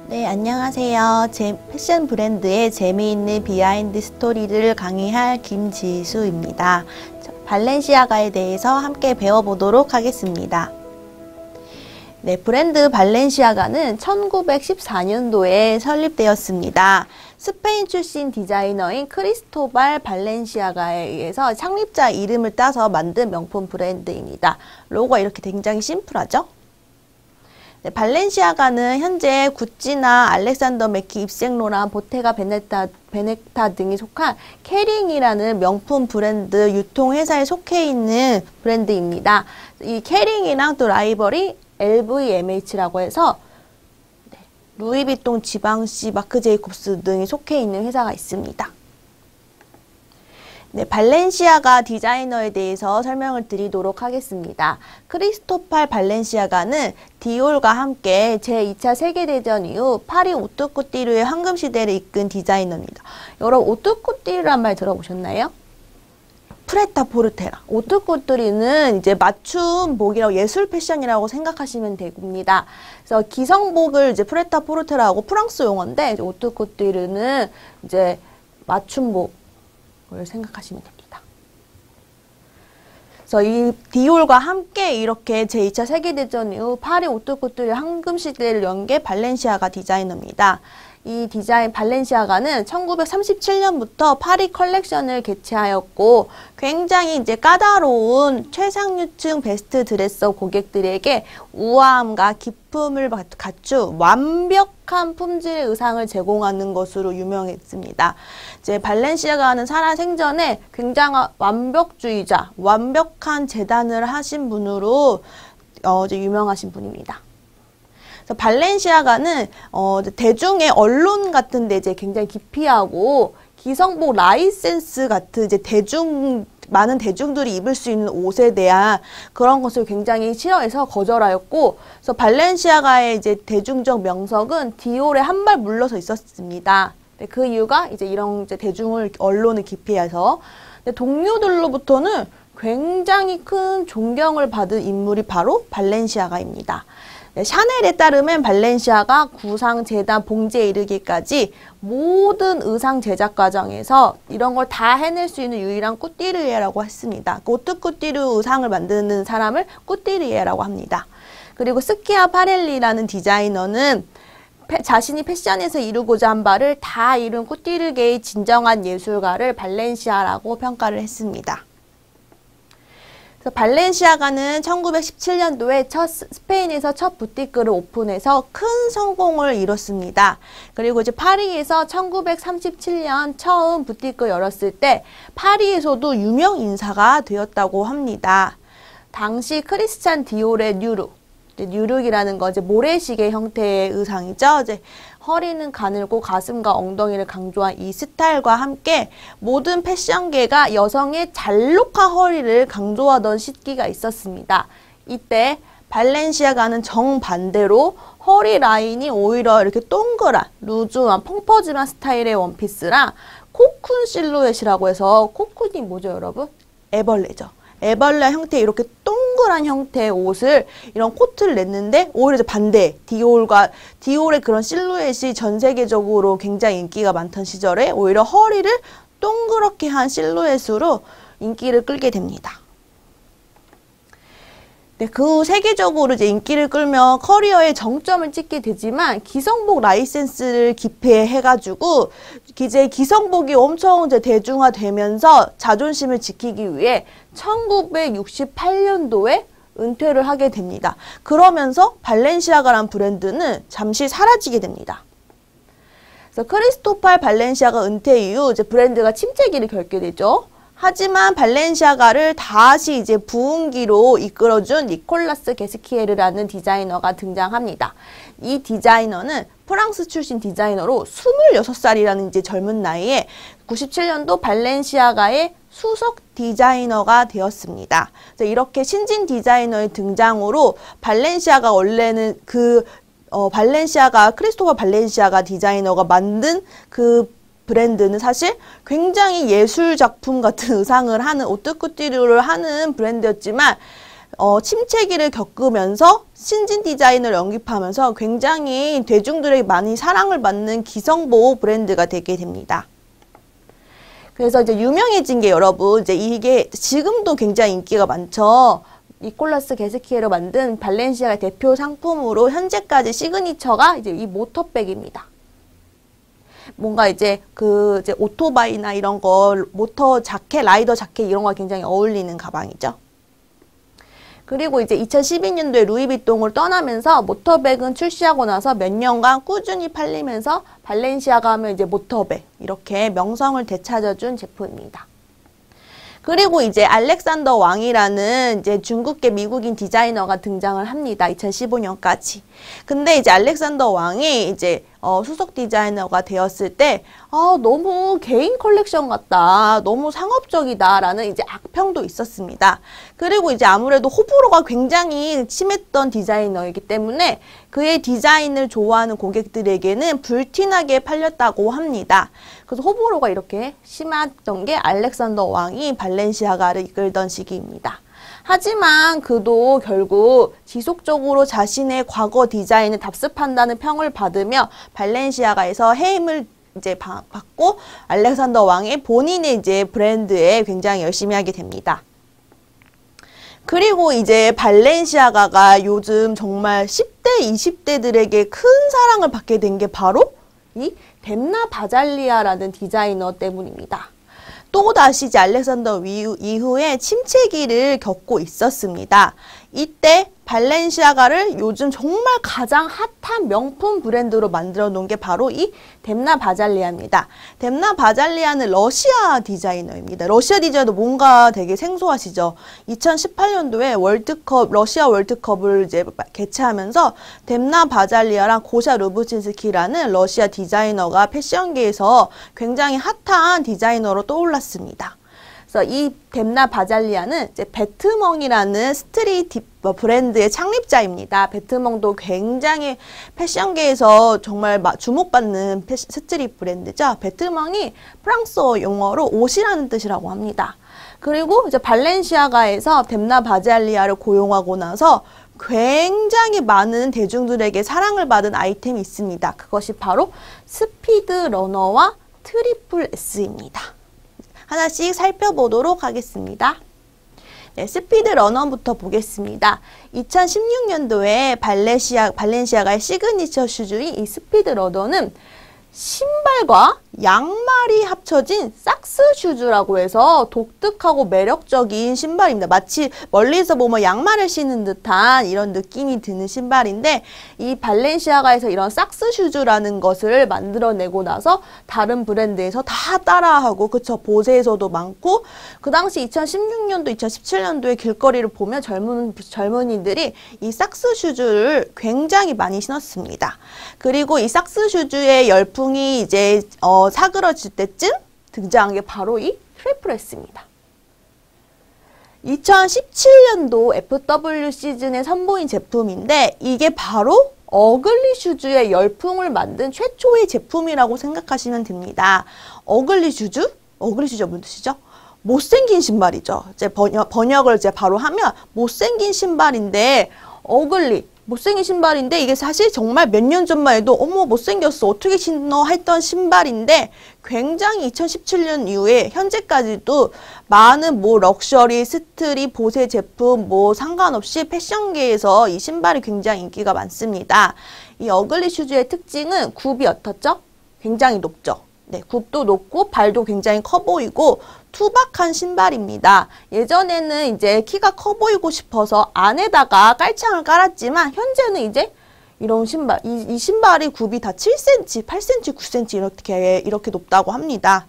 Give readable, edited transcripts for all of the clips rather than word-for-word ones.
네, 안녕하세요. 패션 브랜드의 재미있는 비하인드 스토리를 강의할 김지수입니다. 발렌시아가에 대해서 함께 배워보도록 하겠습니다. 네, 브랜드 발렌시아가는 1914년도에 설립되었습니다. 스페인 출신 디자이너인 크리스토발 발렌시아가에 의해서 창립자 이름을 따서 만든 명품 브랜드입니다. 로고가 이렇게 굉장히 심플하죠? 네, 발렌시아가는 현재 구찌나 알렉산더 맥퀸, 입생로랑, 보테가 베네타 등이 속한 케링이라는 명품 브랜드 유통회사에 속해 있는 브랜드입니다. 이 케링이랑 또 라이벌이 LVMH라고 해서 루이비통, 지방시, 마크 제이콥스 등이 속해 있는 회사가 있습니다. 네, 발렌시아가 디자이너에 대해서 설명을 드리도록 하겠습니다. 크리스토팔 발렌시아가는 디올과 함께 제2차 세계대전 이후 파리 오뚜꾸띠르의 황금시대를 이끈 디자이너입니다. 여러분, 오뚜꾸띠르란 말 들어보셨나요? 프레타포르테라. 오뚜꾸띠르는 이제 맞춤복이라고, 예술 패션이라고 생각하시면 됩니다. 그래서 기성복을 이제 프레타포르테라고 프랑스 용어인데, 오뚜꾸띠르는 이제 맞춤복 생각하시면 됩니다. 그래서 이 디올과 함께 이렇게 제2차 세계대전 이후 파리 오뚜꾸띠르 황금시대를 연 게 발렌시아가 디자이너입니다. 이 발렌시아가는 1937년부터 파리 컬렉션을 개최하였고, 굉장히 이제 까다로운 최상류층 베스트 드레서 고객들에게 우아함과 기품을 갖춘 완벽한 품질의 의상을 제공하는 것으로 유명했습니다. 이제 발렌시아가는 살아생전에 굉장한 완벽주의자, 완벽한 재단을 하신 분으로 이제 유명하신 분입니다. 그래서 발렌시아가는 대중의 언론 같은 데 이제 굉장히 기피하고, 기성복 라이센스 같은 이제 많은 대중들이 입을 수 있는 옷에 대한 그런 것을 굉장히 싫어해서 거절하였고, 그래서 발렌시아가의 이제 대중적 명성은 디올에 한 발 물러서 있었습니다. 그 이유가 이제 이런 이제 언론을 기피해서, 동료들로부터는 굉장히 큰 존경을 받은 인물이 바로 발렌시아가입니다. 네, 샤넬에 따르면 발렌시아가 구상, 재단, 봉제에 이르기까지 모든 의상 제작 과정에서 이런 걸 다 해낼 수 있는 유일한 꾸띠르예라고 했습니다. 오뚜꾸띠르 의상을 만드는 사람을 꾸띠르예라고 합니다. 그리고 스키아 파렐리라는 디자이너는 자신이 패션에서 이루고자 한 바를 다 이룬 꾸띠르계의 진정한 예술가를 발렌시아라고 평가를 했습니다. 그래서 발렌시아가는 1917년도에 스페인에서 첫 부티크를 오픈해서 큰 성공을 이뤘습니다. 그리고 이제 파리에서 1937년 처음 부티크 열었을 때 파리에서도 유명 인사가 되었다고 합니다. 당시 크리스찬 디올의 뉴룩이라는 거 이제 모래시계 형태의 의상이죠. 이제 허리는 가늘고 가슴과 엉덩이를 강조한 이 스타일과 함께 모든 패션계가 여성의 잘록한 허리를 강조하던 시기가 있었습니다. 이때 발렌시아가는 정반대로 허리 라인이 오히려 이렇게 동그란 루즈한 펑퍼짐한 스타일의 원피스랑 코쿤 실루엣이라고 해서, 코쿤이 뭐죠 여러분? 애벌레죠. 애벌레 형태의 이렇게 동그란 형태의 옷을, 이런 코트를 냈는데, 오히려 이제 반대, 디올의 그런 실루엣이 전 세계적으로 굉장히 인기가 많던 시절에 오히려 허리를 동그랗게 한 실루엣으로 인기를 끌게 됩니다. 네, 그 세계적으로 이제 인기를 끌며 커리어의 정점을 찍게 되지만, 기성복 라이센스를 기피해가지고 이제 기성복이 엄청 이제 대중화되면서 자존심을 지키기 위해 1968년도에 은퇴를 하게 됩니다. 그러면서 발렌시아가라는 브랜드는 잠시 사라지게 됩니다. 그래서 크리스토팔 발렌시아가 은퇴 이후 이제 브랜드가 침체기를 겪게 되죠. 하지만 발렌시아가를 다시 이제 부흥기로 이끌어준 니콜라스 게스키에르라는 디자이너가 등장합니다. 이 디자이너는 프랑스 출신 디자이너로 26살이라는 이제 젊은 나이에 97년도 발렌시아가의 수석 디자이너가 되었습니다. 이렇게 신진 디자이너의 등장으로 발렌시아가 원래는 그 크리스토퍼 발렌시아가 디자이너가 만든 그 브랜드는 사실 굉장히 예술 작품 같은 의상을 하는 오뚜꾸띠루를 하는 브랜드였지만 침체기를 겪으면서 신진 디자인을 영입하면서 굉장히 대중들에게 많이 사랑을 받는 기성보호 브랜드가 되게 됩니다. 그래서 이제 유명해진 게 여러분 이제 이게 지금도 굉장히 인기가 많죠. 니콜라스 게스키에로 만든 발렌시아가 대표 상품으로 현재까지 시그니처가 이제 이 모터백입니다. 뭔가 이제 이제 오토바이나 이런 거 모터 자켓, 라이더 자켓 이런 거 굉장히 어울리는 가방이죠. 그리고 이제 2012년도에 루이비통을 떠나면서 모터백은 출시하고 나서 몇 년간 꾸준히 팔리면서 발렌시아가 하면 이제 모터백 이렇게 명성을 되찾아준 제품입니다. 그리고 이제 알렉산더 왕이라는 이제 중국계 미국인 디자이너가 등장을 합니다. 2015년까지. 근데 이제 알렉산더 왕이 이제 수석 디자이너가 되었을 때 너무 개인 컬렉션 같다. 너무 상업적이다. 라는 이제 악평도 있었습니다. 그리고 이제 아무래도 호불호가 굉장히 심했던 디자이너이기 때문에 그의 디자인을 좋아하는 고객들에게는 불티나게 팔렸다고 합니다. 그래서 호불호가 이렇게 심했던 게 알렉산더 왕이 발렌시아가를 이끌던 시기입니다. 하지만 그도 결국 지속적으로 자신의 과거 디자인을 답습한다는 평을 받으며 발렌시아가에서 해임을 이제 받고 알렉산더 왕의 본인의 이제 브랜드에 굉장히 열심히 하게 됩니다. 그리고 이제 발렌시아가가 요즘 정말 10대, 20대들에게 큰 사랑을 받게 된 게 바로 이 뎀나 바잘리아라는 디자이너 때문입니다. 또다시 이제 알렉산더 이후에 침체기를 겪고 있었습니다. 이때 발렌시아가를 요즘 정말 가장 핫한 명품 브랜드로 만들어 놓은 게 바로 이 뎀나 바잘리아입니다. 뎀나 바잘리아는 러시아 디자이너입니다. 러시아 디자이너 뭔가 되게 생소하시죠? 2018년도에 러시아 월드컵을 이제 개최하면서 뎀나 바잘리아랑 고샤 루브친스키라는 러시아 디자이너가 패션계에서 굉장히 핫한 디자이너로 떠올랐습니다. 그래서 이 뎀나 바잘리아는 이제 베트멍이라는 스트리트 브랜드의 창립자입니다. 베트멍도 굉장히 패션계에서 정말 주목받는 스트릿 브랜드죠. 베트멍이 프랑스어 용어로 옷이라는 뜻이라고 합니다. 그리고 이제 발렌시아가에서 뎀나 바잘리아를 고용하고 나서 굉장히 많은 대중들에게 사랑을 받은 아이템이 있습니다. 그것이 바로 스피드 러너와 트리플 S입니다. 하나씩 살펴보도록 하겠습니다. 네, 스피드 러너부터 보겠습니다. 2016년도에 발렌시아가의 시그니처 슈즈인 이 스피드 러너는 신발과 양말이 합쳐진 삭스 슈즈라고 해서 독특하고 매력적인 신발입니다. 마치 멀리서 보면 양말을 신는 듯한 이런 느낌이 드는 신발인데 이 발렌시아가에서 이런 삭스 슈즈라는 것을 만들어내고 나서 다른 브랜드에서 다 따라하고 그쵸 보세에서도 많고 그 당시 2016년도 2017년도에 길거리를 보면 젊은이들이 이 삭스 슈즈를 굉장히 많이 신었습니다. 그리고 이 삭스 슈즈의 열풍이 이제 사그러질 때쯤 등장한 게 바로 이 트리플 S입니다. 2017년도 FW 시즌에 선보인 제품인데 이게 바로 어글리 슈즈의 열풍을 만든 최초의 제품이라고 생각하시면 됩니다. 어글리 슈즈? 어글리 슈즈가 무슨 뜻이죠? 못생긴 신발이죠. 이제 번역을 이제 바로 하면 못생긴 신발인데 어글리 못생긴 신발인데 이게 사실 정말 몇 년 전만 해도 어머 못생겼어 어떻게 신어 했던 신발인데 굉장히 2017년 이후에 현재까지도 많은 뭐 럭셔리, 스트릿, 보세 제품 뭐 상관없이 패션계에서 이 신발이 굉장히 인기가 많습니다. 이 어글리 슈즈의 특징은 굽이 어떻죠? 굉장히 높죠. 네, 굽도 높고 발도 굉장히 커 보이고 투박한 신발입니다. 예전에는 이제 키가 커 보이고 싶어서 안에다가 깔창을 깔았지만 현재는 이제 이런 신발, 이 신발이 굽이 다 7cm, 8cm, 9cm 이렇게 높다고 합니다.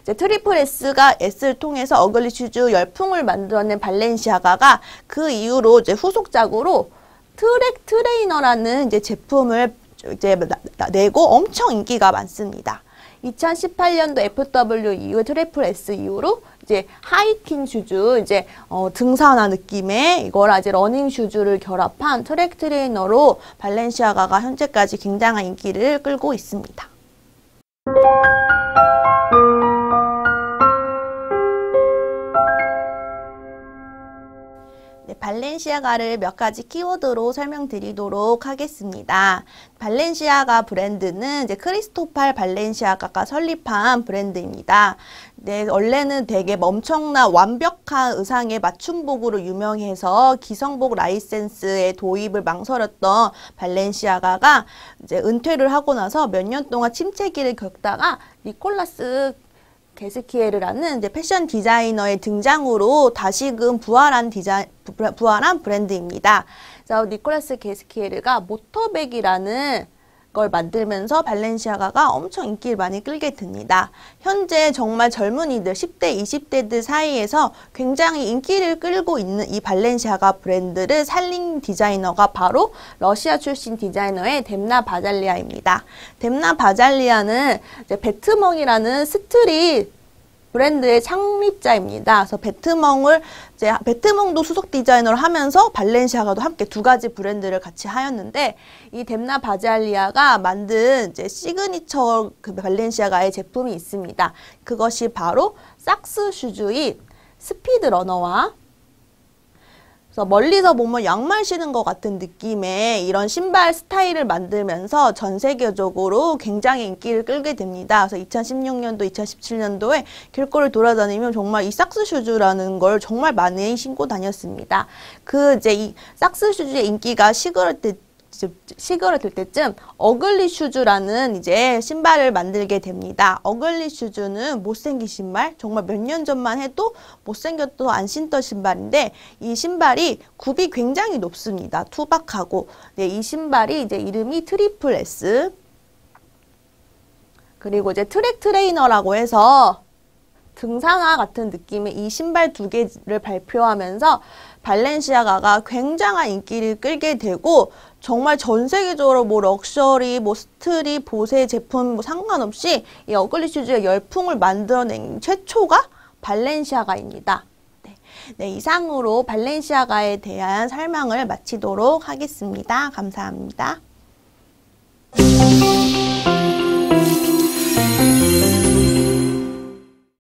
이제 트리플 S가 S를 통해서 어글리 슈즈 열풍을 만들어낸 발렌시아가가 그 이후로 이제 후속작으로 트랙 트레이너라는 이제 제품을 이제 내고 엄청 인기가 많습니다. 2018년도 FW 이후 트리플 S 이후로 이제 하이킹 슈즈, 이제 등산화 느낌의 이걸 아직 러닝 슈즈를 결합한 트랙 트레이너로 발렌시아가가 현재까지 굉장한 인기를 끌고 있습니다. 네, 발렌시아가를 몇 가지 키워드로 설명드리도록 하겠습니다. 발렌시아가 브랜드는 이제 크리스토팔 발렌시아가가 설립한 브랜드입니다. 네, 원래는 되게 엄청난 완벽한 의상의 맞춤복으로 유명해서 기성복 라이센스의 도입을 망설였던 발렌시아가가 이제 은퇴를 하고 나서 몇 년 동안 침체기를 겪다가 니콜라스 게스키에르라는 이제 패션 디자이너의 등장으로 다시금 부활한 브랜드입니다. 그래서 니콜라스 게스키에르가 모터백이라는 걸 만들면서 발렌시아가가 엄청 인기를 많이 끌게 됩니다. 현재 정말 젊은이들, 10대, 20대들 사이에서 굉장히 인기를 끌고 있는 이 발렌시아가 브랜드를 살린 디자이너가 바로 러시아 출신 디자이너의 뎀나 바잘리아입니다. 뎀나 바잘리아는 이제 베트멍이라는 스트릿 브랜드의 창립자입니다. 그래서 베트멍도 수석 디자이너를 하면서 발렌시아가도 함께 두 가지 브랜드를 같이 하였는데, 이 뎀나 바잘리아가 만든 이제 시그니처 그 발렌시아가의 제품이 있습니다. 그것이 바로 삭스 슈즈인 스피드 러너와, 그래서 멀리서 보면 양말 신은 것 같은 느낌의 이런 신발 스타일을 만들면서 전 세계적으로 굉장히 인기를 끌게 됩니다. 그래서 2016년도, 2017년도에 길거리를 돌아다니면 정말 이 삭스 슈즈라는 걸 정말 많이 신고 다녔습니다. 이제 이 삭스 슈즈의 인기가 시그러들 때쯤 어글리 슈즈라는 이제 신발을 만들게 됩니다. 어글리 슈즈는 못생긴 신발, 정말 몇 년 전만 해도 못생겼도 안 신던 신발인데, 이 신발이 굽이 굉장히 높습니다. 투박하고. 네, 이 신발이 이제 이름이 트리플 S. 그리고 이제 트랙 트레이너라고 해서 등산화 같은 느낌의 이 신발 두 개를 발표하면서 발렌시아가가 굉장한 인기를 끌게 되고, 정말 전 세계적으로 뭐 럭셔리, 뭐 스트릿, 보세 제품 뭐 상관없이 이 어글리 슈즈의 열풍을 만들어낸 최초가 발렌시아가입니다. 네, 이상으로 발렌시아가에 대한 설명을 마치도록 하겠습니다. 감사합니다.